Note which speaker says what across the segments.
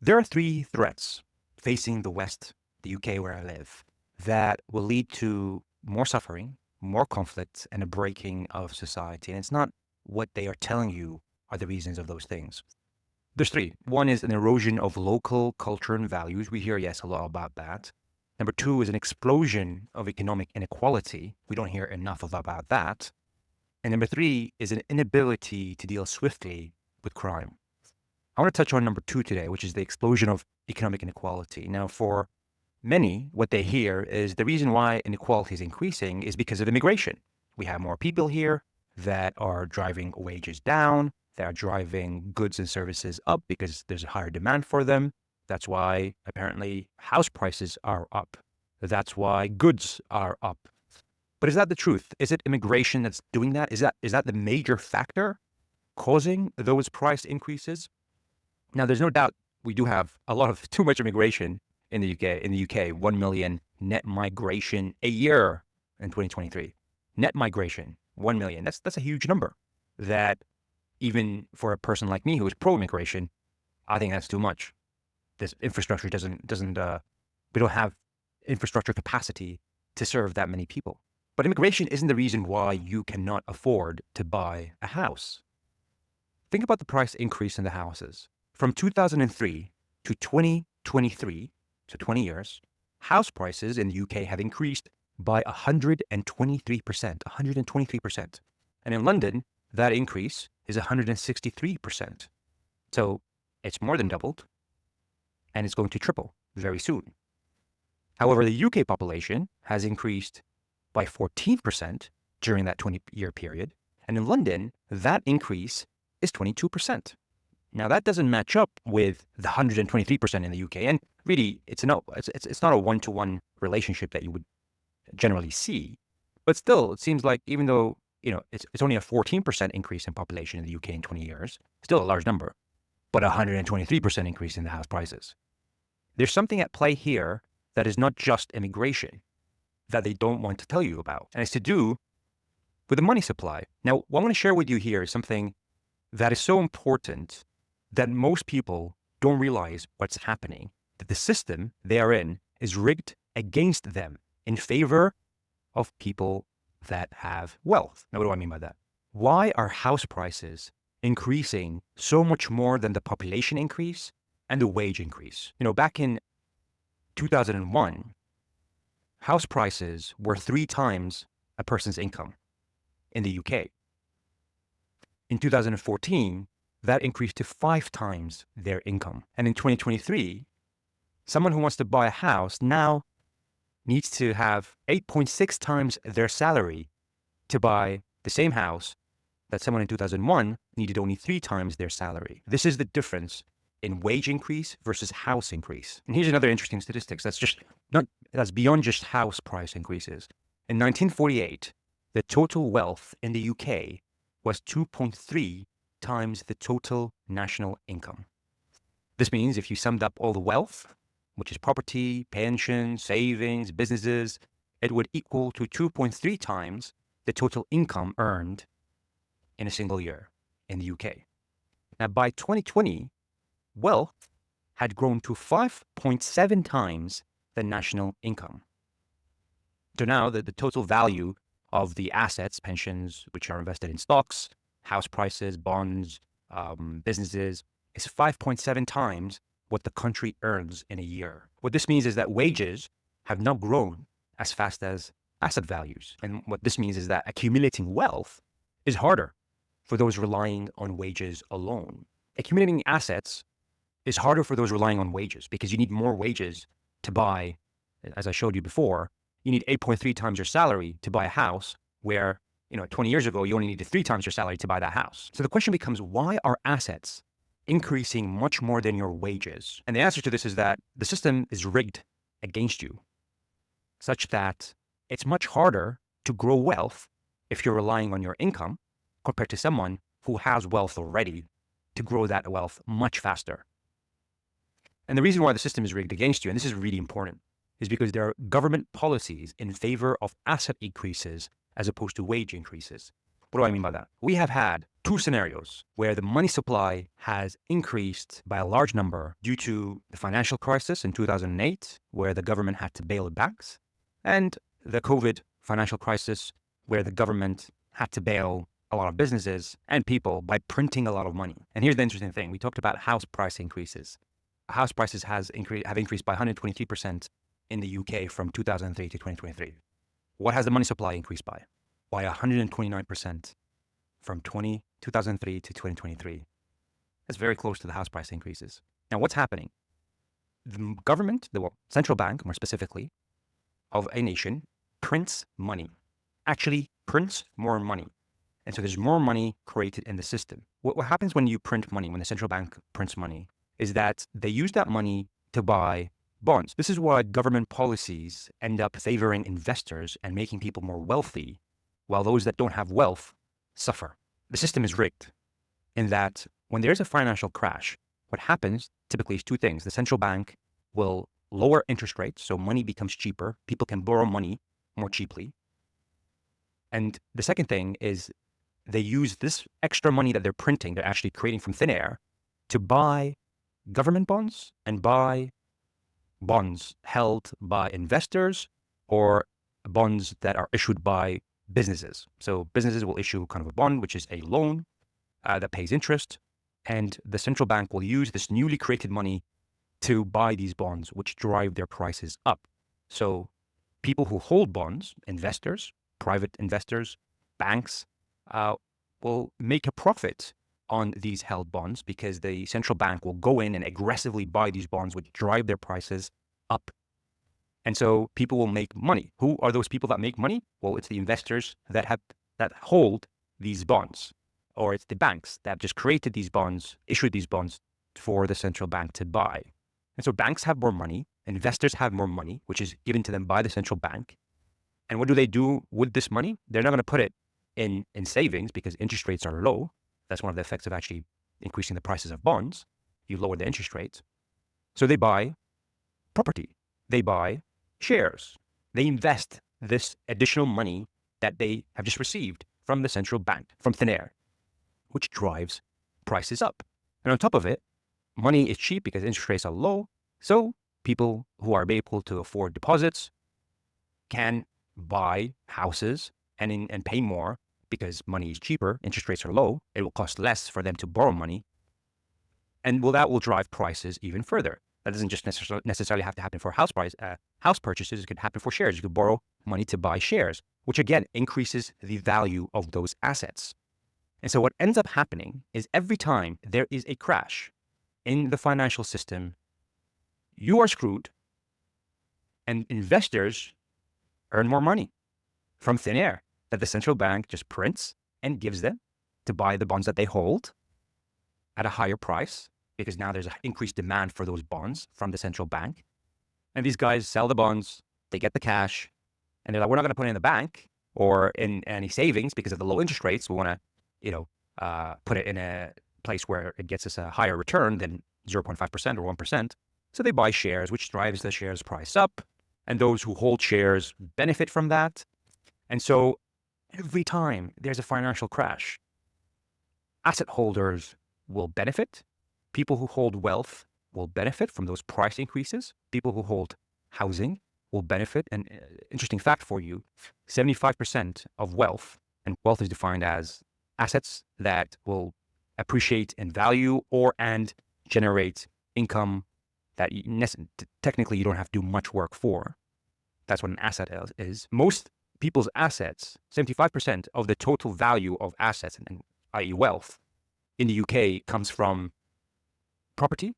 Speaker 1: There are three threats facing the West, the UK where I live, that will lead to more suffering, more conflict, and a breaking of society. And it's not what they are telling you are the reasons of those things. There's three. One is an erosion of local culture and values. We hear, yes, a lot about that. Number two is an explosion of economic inequality. We don't hear enough about that. And number three is an inability to deal swiftly with crime. I want to touch on number two today, which is the explosion of economic inequality. Now, for many, what they hear is the reason why inequality is increasing is because of immigration. We have more people here that are driving wages down, that are driving goods and services up because there's a higher demand for them. That's why apparently house prices are up. That's why goods are up. But is that the truth? Is it immigration that's doing that? Is that the major factor causing those price increases? Now, there's no doubt we do have a lot of too much immigration in the UK. In the UK, 1 million net migration a year in 2023. Net migration, 1 million. That's a huge number. That even for a person like me who is pro-immigration, I think that's too much. This infrastructure we don't have infrastructure capacity to serve that many people. But immigration isn't the reason why you cannot afford to buy a house. Think about the price increase in the houses. From 2003 to 2023, so 20 years, house prices in the UK have increased by 123%, 123%. And in London, that increase is 163%. So it's more than doubled, and it's going to triple very soon. However, the UK population has increased by 14% during that 20-year period. And in London, that increase is 22%. Now, that doesn't match up with the 123% in the UK. And really, it's not a one-to-one relationship that you would generally see. But still, it seems like even though, it's only a 14% increase in population in the UK in 20 years, still a large number, but a 123% increase in the house prices. There's something at play here that is not just immigration that they don't want to tell you about. And it's to do with the money supply. Now, what I want to share with you here is something that is so important that most people don't realize what's happening, that the system they are in is rigged against them in favor of people that have wealth. Now, what do I mean by that? Why are house prices increasing so much more than the population increase and the wage increase? Back in 2001, house prices were 3 times a person's income in the UK. In 2014, that increased to 5 times their income. And in 2023, someone who wants to buy a house now needs to have 8.6 times their salary to buy the same house that someone in 2001 needed only 3 times their salary. This is the difference in wage increase versus house increase. And here's another interesting statistics that's beyond just house price increases. In 1948, the total wealth in the UK was 2.3 times the total national income. This means if you summed up all the wealth, which is property, pensions, savings, businesses, it would equal to 2.3 times the total income earned in a single year in the UK. Now, by 2020, wealth had grown to 5.7 times the national income. So now the total value of the assets, pensions, which are invested in stocks, house prices, bonds, businesses, is 5.7 times what the country earns in a year. What this means is that wages have not grown as fast as asset values. And what this means is that accumulating wealth is harder for those relying on wages alone. Accumulating assets is harder for those relying on wages because you need more wages to buy, as I showed you before, you need 8.3 times your salary to buy a house where 20 years ago, you only needed 3 times your salary to buy that house. So the question becomes, why are assets increasing much more than your wages? And the answer to this is that the system is rigged against you, such that it's much harder to grow wealth if you're relying on your income compared to someone who has wealth already to grow that wealth much faster. And the reason why the system is rigged against you, and this is really important, is because there are government policies in favor of asset increases as opposed to wage increases. What do I mean by that? We have had two scenarios where the money supply has increased by a large number due to the financial crisis in 2008, where the government had to bail the banks, and the COVID financial crisis, where the government had to bail a lot of businesses and people by printing a lot of money. And here's the interesting thing. We talked about house price increases. House prices have increased by 123% in the UK from 2003 to 2023. What has the money supply increased by? By 129% from 2003 to 2023. That's very close to the house price increases. Now, what's happening? The government, the central bank, more specifically, of a nation, prints money, actually prints more money. And so there's more money created in the system. What happens when you print money, when the central bank prints money, is that they use that money to buy bonds. This is why government policies end up favoring investors and making people more wealthy, while those that don't have wealth suffer. The system is rigged in that when there's a financial crash, what happens typically is two things. The central bank will lower interest rates, so money becomes cheaper. People can borrow money more cheaply. And the second thing is they use this extra money that they're printing, they're actually creating from thin air, to buy government bonds and buy bonds held by investors or bonds that are issued by businesses. So businesses will issue kind of a bond, which is a loan that pays interest. And the central bank will use this newly created money to buy these bonds, which drive their prices up. So people who hold bonds, investors, private investors, banks, will make a profit on these held bonds because the central bank will go in and aggressively buy these bonds, which drive their prices up. And so people will make money. Who are those people that make money? Well, it's the investors that hold these bonds, or it's the banks that have just created these bonds, issued these bonds for the central bank to buy. And so banks have more money, investors have more money, which is given to them by the central bank. And what do they do with this money? They're not going to put it in savings because interest rates are low. That's one of the effects of actually increasing the prices of bonds. You lower the interest rates. So they buy property. They buy shares. They invest this additional money that they have just received from the central bank, from thin air, which drives prices up. And on top of it, money is cheap because interest rates are low. So people who are able to afford deposits can buy houses and pay more because money is cheaper, interest rates are low, it will cost less for them to borrow money. And that will drive prices even further. That doesn't just necessarily have to happen for house purchases. It could happen for shares. You could borrow money to buy shares, which again increases the value of those assets. And so what ends up happening is every time there is a crash in the financial system, you are screwed and investors earn more money from thin air that the central bank just prints and gives them to buy the bonds that they hold at a higher price because now there's an increased demand for those bonds from the central bank. And these guys sell the bonds, they get the cash, and they're like, we're not going to put it in the bank or in any savings because of the low interest rates. We want to, put it in a place where it gets us a higher return than 0.5% or 1%. So they buy shares, which drives the shares price up. And those who hold shares benefit from that. And so every time there's a financial crash, asset holders will benefit. People who hold wealth will benefit from those price increases. People who hold housing will benefit. And interesting fact for you, 75% of wealth, and wealth is defined as assets that will appreciate in value and generate income that technically you don't have to do much work for. That's what an asset is. Most people's assets, 75% of the total value of assets, and i.e. wealth, in the UK comes from property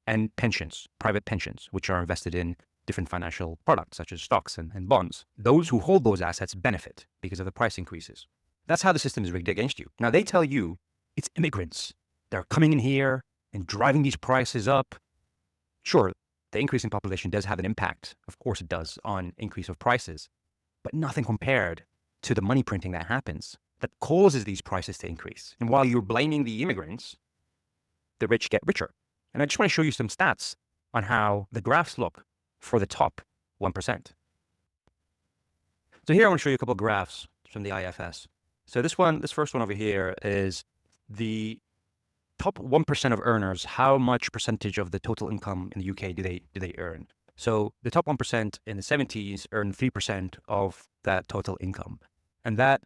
Speaker 1: and pensions, private pensions, which are invested in different financial products such as stocks and bonds. Those who hold those assets benefit because of the price increases. That's how the system is rigged against you. Now they tell you it's immigrants. They're coming in here and driving these prices up. Sure, the increase in population does have an impact. Of course it does on increase of prices, but nothing compared to the money printing that happens that causes these prices to increase. And while you're blaming the immigrants, the rich get richer. And I just want to show you some stats on how the graphs look for the top 1%. So here I want to show you a couple of graphs from the IFS. So this first one over here is the top 1% of earners. How much percentage of the total income in the UK do they earn? So the top 1% in the 70s earned 3% of that total income. And that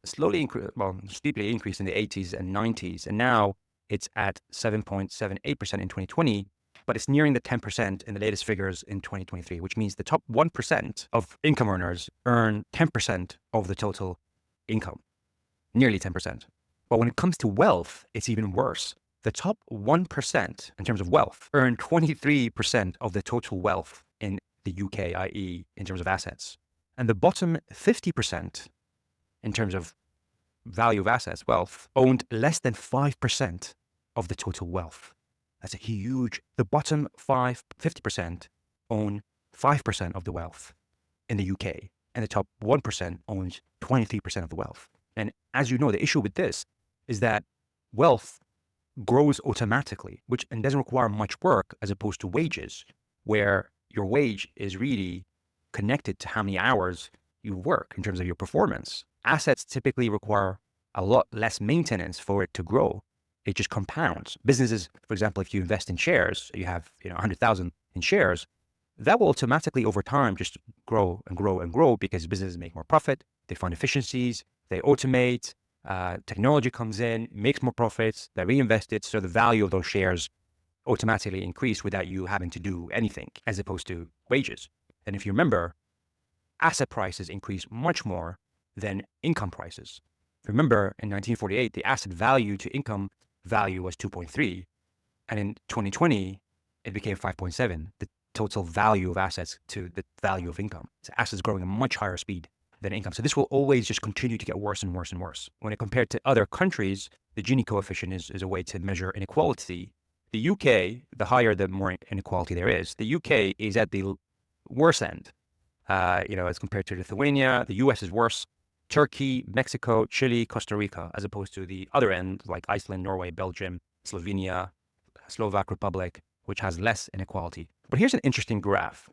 Speaker 1: steeply increased in the 80s and 90s. And now it's at 7.78% in 2020, but it's nearing the 10% in the latest figures in 2023, which means the top 1% of income earners earn 10% of the total income, nearly 10%. But when it comes to wealth, it's even worse. The top 1% in terms of wealth earn 23% of the total wealth in the UK, i.e. in terms of assets. And the bottom 50% in terms of value of assets, wealth, owned less than 5% of the total wealth. That's a huge, the bottom 50% own 5% of the wealth in the UK, and the top 1% owns 23% of the wealth. And as you know, the issue with this is that wealth grows automatically, and doesn't require much work as opposed to wages, where your wage is really connected to how many hours you work in terms of your performance. Assets typically require a lot less maintenance for it to grow. It just compounds. Businesses, for example, if you invest in shares, you have 100,000 in shares, that will automatically over time just grow and grow and grow because businesses make more profit, they find efficiencies, they automate, technology comes in, makes more profits, they reinvest it, so the value of those shares automatically increase without you having to do anything, as opposed to wages. And if you remember, asset prices increase much more than income prices. Remember, in 1948, the asset value to income value was 2.3. And in 2020, it became 5.7, the total value of assets to the value of income. So assets growing at a much higher speed than income. So this will always just continue to get worse and worse and worse. When it compared to other countries, the Gini coefficient is a way to measure inequality. The UK, the higher, the more inequality there is. The UK is at the worst end. As compared to Lithuania, the US is worse. Turkey, Mexico, Chile, Costa Rica, as opposed to the other end, like Iceland, Norway, Belgium, Slovenia, Slovak Republic, which has less inequality. But here's an interesting graph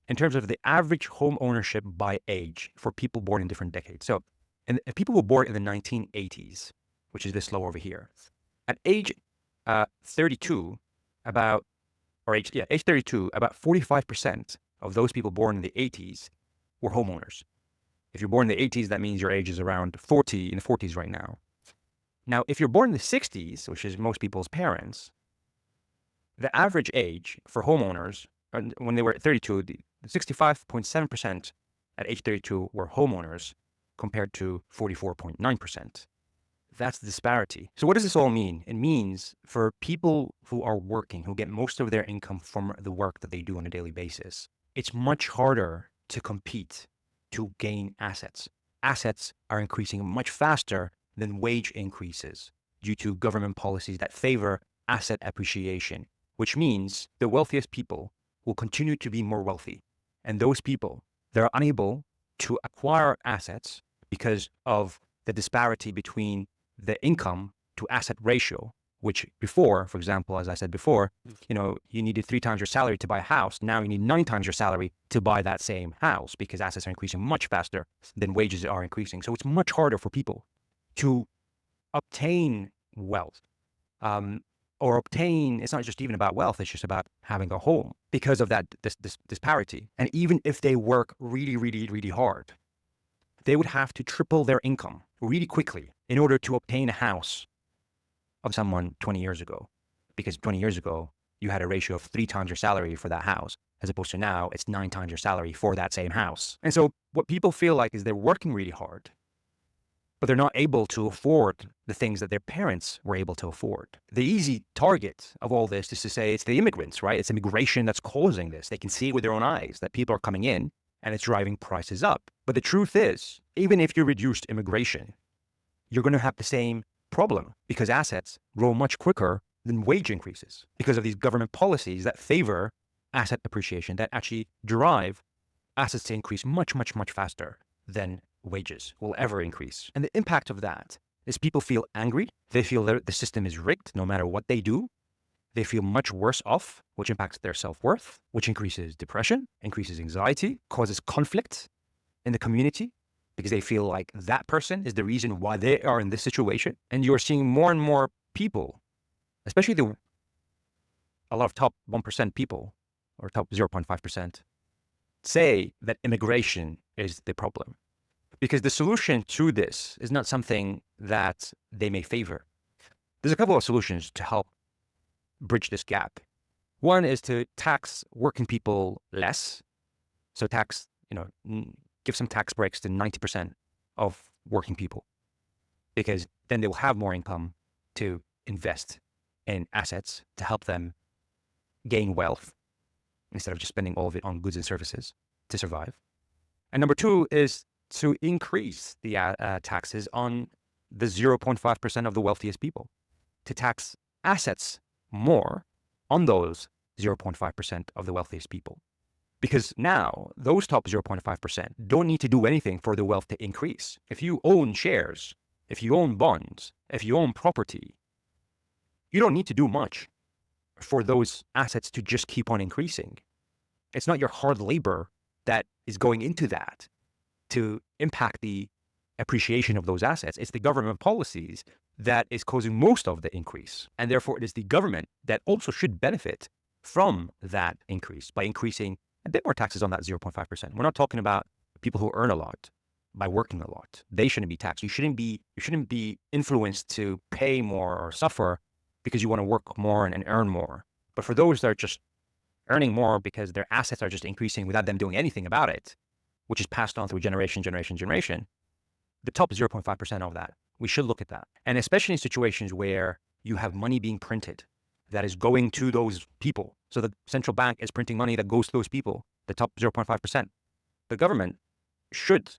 Speaker 1: in terms of the average home ownership by age for people born in different decades. So, and people who were born in the 1980s, which is this low over here, at age 32, age 32, about 45% of those people born in the 80s were homeowners. If you're born in the 80s, that means your age is around 40, in the 40s right now. Now, if you're born in the 60s, which is most people's parents, the average age for homeowners, when they were at 32, 65.7% at age 32 were homeowners compared to 44.9%. That's the disparity. So what does this all mean? It means for people who are working, who get most of their income from the work that they do on a daily basis, it's much harder to compete to gain assets. Assets are increasing much faster than wage increases due to government policies that favor asset appreciation, which means the wealthiest people will continue to be more wealthy. And those people, they're unable to acquire assets because of the disparity between the income to asset ratio, which before, for example, as I said before, you needed 3 times your salary to buy a house. Now you need 9 times your salary to buy that same house because assets are increasing much faster than wages are increasing. So it's much harder for people to obtain wealth. It's not just even about wealth, it's just about having a home because of that this disparity. And even if they work really, really, really hard, they would have to triple their income really quickly in order to obtain a house of someone 20 years ago. Because 20 years ago, you had a ratio of 3 times your salary for that house, as opposed to now, it's 9 times your salary for that same house. And so what people feel like is they're working really hard, but they're not able to afford the things that their parents were able to afford. The easy target of all this is to say it's the immigrants, right? It's immigration that's causing this. They can see with their own eyes that people are coming in and it's driving prices up. But the truth is, even if you reduced immigration, you're going to have the same problem because assets grow much quicker than wage increases because of these government policies that favor asset appreciation, that actually drive assets to increase much, much, much faster than wages will ever increase. And the impact of that is people feel angry. They feel that the system is rigged no matter what they do. They feel much worse off, which impacts their self-worth, which increases depression, increases anxiety, causes conflict in the community. because they feel like that person is the reason why they are in this situation. And you're seeing more and more people, especially a lot of top 1% people or top 0.5%, say that immigration is the problem. Because the solution to this is not something that they may favor. There's a couple of solutions to help bridge this gap. One is to tax working people less. So tax, give some tax breaks to 90% of working people, because then they will have more income to invest in assets to help them gain wealth instead of just spending all of it on goods and services to survive. And number two is to increase the taxes on the 0.5% of the wealthiest people, to tax assets more on those 0.5% of the wealthiest people. Because now those top 0.5% don't need to do anything for the wealth to increase. If you own shares, if you own bonds, if you own property, you don't need to do much for those assets to just keep on increasing. It's not your hard labor that is going into that to impact the appreciation of those assets. It's the government policies that is causing most of the increase. And therefore, it is the government that also should benefit from that increase by increasing a bit more taxes on that 0.5%. We're not talking about people who earn a lot by working a lot. They shouldn't be taxed. You shouldn't be influenced to pay more or suffer because you want to work more and earn more. But for those that are just earning more because their assets are just increasing without them doing anything about it, which is passed on through generation, the top 0.5% of that, we should look at that. And especially in situations where you have money being printed that is going to those people. So the central bank is printing money that goes to those people, the top 0.5%. The government should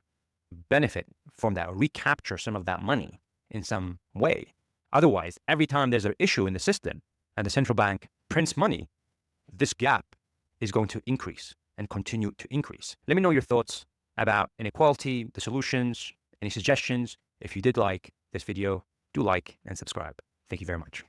Speaker 1: benefit from that, recapture some of that money in some way. Otherwise, every time there's an issue in the system and the central bank prints money, this gap is going to increase and continue to increase. Let me know your thoughts about inequality, the solutions, any suggestions. If you did like this video, do like and subscribe. Thank you very much.